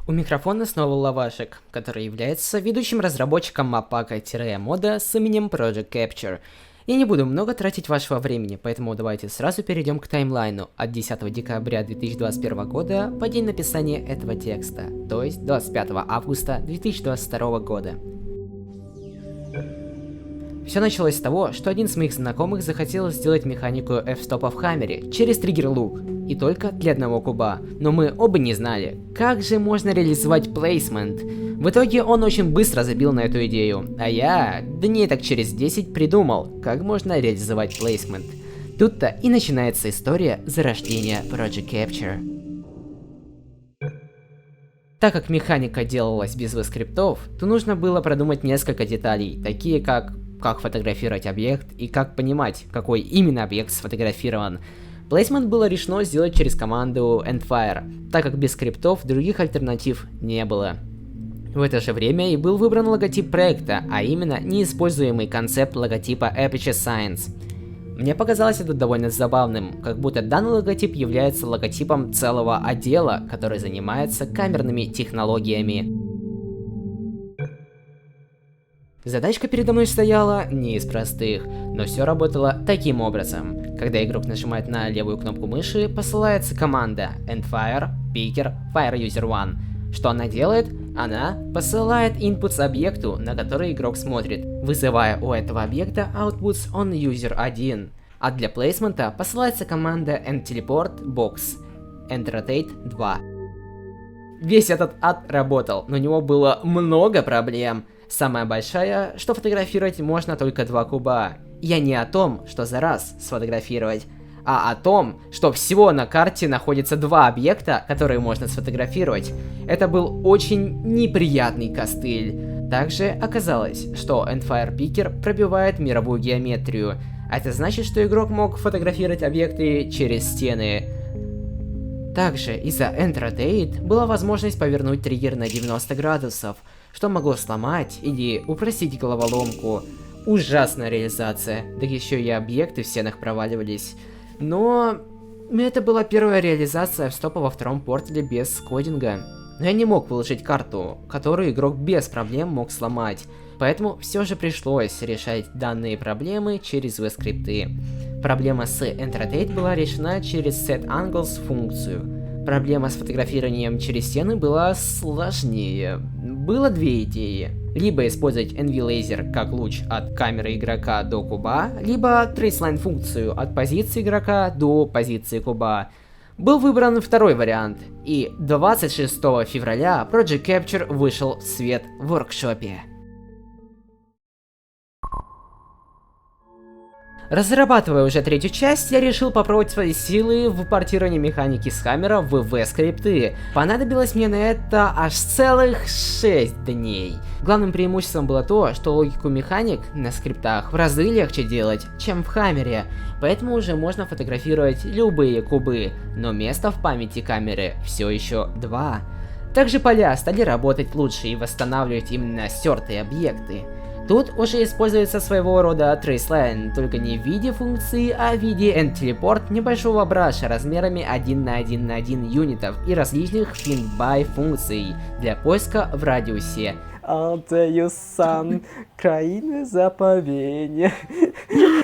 У микрофона снова Лавашек, который является ведущим разработчиком маппака-мода с именем Project Capture. Я не буду много тратить вашего времени, поэтому давайте сразу перейдем к таймлайну от 10 декабря 2021 года по день написания этого текста, то есть 25 августа 2022 года. Все началось с того, что один из моих знакомых захотел сделать механику F-стопа в Хаммере через триггер-лук, и только для одного куба, но мы оба не знали, как же можно реализовать плейсмент. В итоге он очень быстро забил на эту идею, а я дней так через 10 придумал, как можно реализовать плейсмент. Тут-то и начинается история зарождения Project Capture. Так как механика делалась без скриптов, то нужно было продумать несколько деталей, такие как фотографировать объект и как понимать, какой именно объект сфотографирован. Плейсмент было решено сделать через команду endFire, так как без скриптов других альтернатив не было. В это же время и был выбран логотип проекта, а именно неиспользуемый концепт логотипа Aperture Science. Мне показалось это довольно забавным, как будто данный логотип является логотипом целого отдела, который занимается камерными технологиями. Задачка передо мной стояла не из простых, но все работало таким образом. Когда игрок нажимает на левую кнопку мыши, посылается команда endFire, picker, fireUser1. Что она делает? Она посылает inputs объекту, на который игрок смотрит, вызывая у этого объекта outputs on user1. А для плейсмента посылается команда endTeleportBox, endRotate2. Весь этот ад работал, но у него было много проблем. Самая большая, что фотографировать можно только 2 куба. Я не о том, что за раз сфотографировать, а о том, что всего на карте находится 2 объекта, которые можно сфотографировать. Это был очень неприятный костыль. Также оказалось, что endFire Picker пробивает мировую геометрию. Это значит, что игрок мог фотографировать объекты через стены. Также из-за endRotate была возможность повернуть триггер на 90 градусов, что могло сломать или упростить головоломку. Ужасная реализация, да еще и объекты в стенах проваливались. Но это была первая реализация F-стопа во втором портале без кодинга. Но я не мог выложить карту, которую игрок без проблем мог сломать. Поэтому все же пришлось решать данные проблемы через V-скрипты. Проблема с endRotate была решена через setAngles функцию. Проблема с фотографированием через стены была сложнее. Было 2 идеи. Либо использовать NVLaser как луч от камеры игрока до куба, либо traceline функцию от позиции игрока до позиции куба. Был выбран второй вариант, и 26 февраля Project Capture вышел в свет в воркшопе. Разрабатывая уже 3-ю часть, я решил попробовать свои силы в портировании механики с Хаммера в V-скрипты. Понадобилось мне на это аж целых 6 дней. Главным преимуществом было то, что логику механик на скриптах в разы легче делать, чем в Хаммере, поэтому уже можно фотографировать любые кубы, но места в памяти камеры все еще 2. Также поля стали работать лучше и восстанавливать именно стертые объекты. Тут уже используется своего рода traceline, только не в виде функции, а в виде endTeleport небольшого браша размерами 1 на 1 на 1 юнитов и различных find-by функций для поиска в радиусе. Алтею сан, краины заповедения.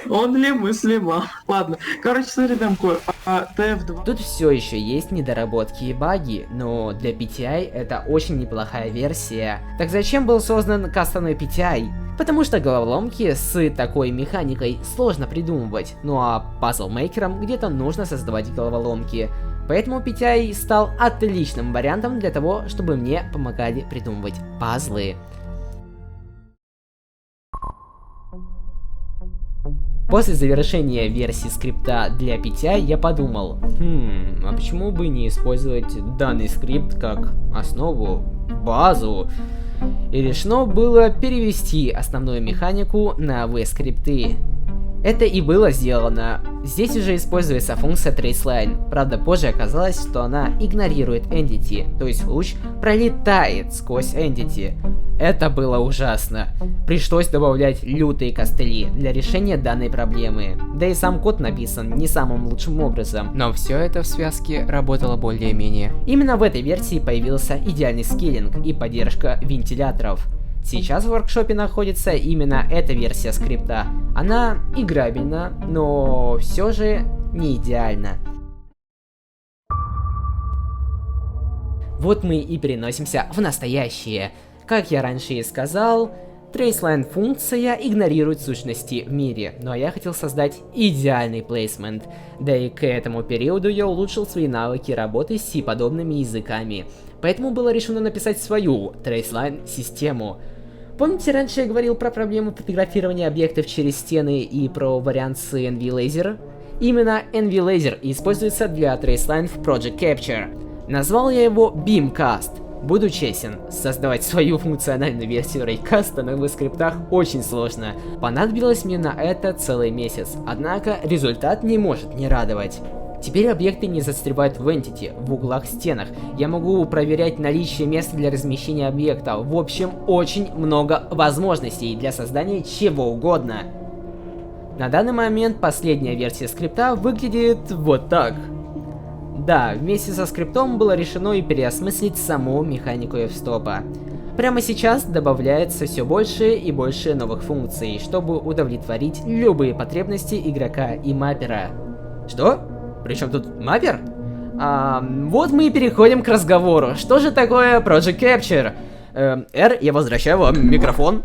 Он ли мыслимо. Ладно, короче, смотри, Демко, TF2. Тут все еще есть недоработки и баги, но для PTI это очень неплохая версия. Так зачем был создан кастомный PTI? Потому что головоломки с такой механикой сложно придумывать, ну а пазл-мейкерам где-то нужно создавать головоломки. Поэтому PTI стал отличным вариантом для того, чтобы мне помогали придумывать пазлы. После завершения версии скрипта для PTI я подумал, а почему бы не использовать данный скрипт как основу, базу? И решено было перевести основную механику на V-скрипты. Это и было сделано. Здесь уже используется функция traceline, правда позже оказалось, что она игнорирует entity, то есть луч пролетает сквозь entity. Это было ужасно. Пришлось добавлять лютые костыли для решения данной проблемы. Да и сам код написан не самым лучшим образом. Но все это в связке работало более-менее. Именно в этой версии появился идеальный скейлинг и поддержка вентиляторов. Сейчас в воркшопе находится именно эта версия скрипта. Она играбельна, но все же не идеальна. Вот мы и переносимся в настоящее. Как я раньше и сказал, Traceline функция игнорирует сущности в мире, но я хотел создать идеальный плейсмент. Да и к этому периоду я улучшил свои навыки работы с C-подобными языками. Поэтому было решено написать свою Traceline систему. Помните, раньше я говорил про проблему фотографирования объектов через стены и про вариант с NVLaser? Именно NVLaser используется для Traceline в Project Capture. Назвал я его Beamcast. Буду честен, создавать свою функциональную версию рейкаста на его скриптах очень сложно. Понадобилось мне на это целый месяц, однако результат не может не радовать. Теперь объекты не застревают в Entity, в углах стенах. Я могу проверять наличие места для размещения объекта. В общем, очень много возможностей для создания чего угодно. На данный момент последняя версия скрипта выглядит вот так. Да, вместе со скриптом было решено и переосмыслить саму механику f-стопа. Прямо сейчас добавляется все больше и больше новых функций, чтобы удовлетворить любые потребности игрока и маппера. Что? Причем тут маппер? Вот мы и переходим к разговору. Что же такое Project Capture? Я возвращаю вам микрофон.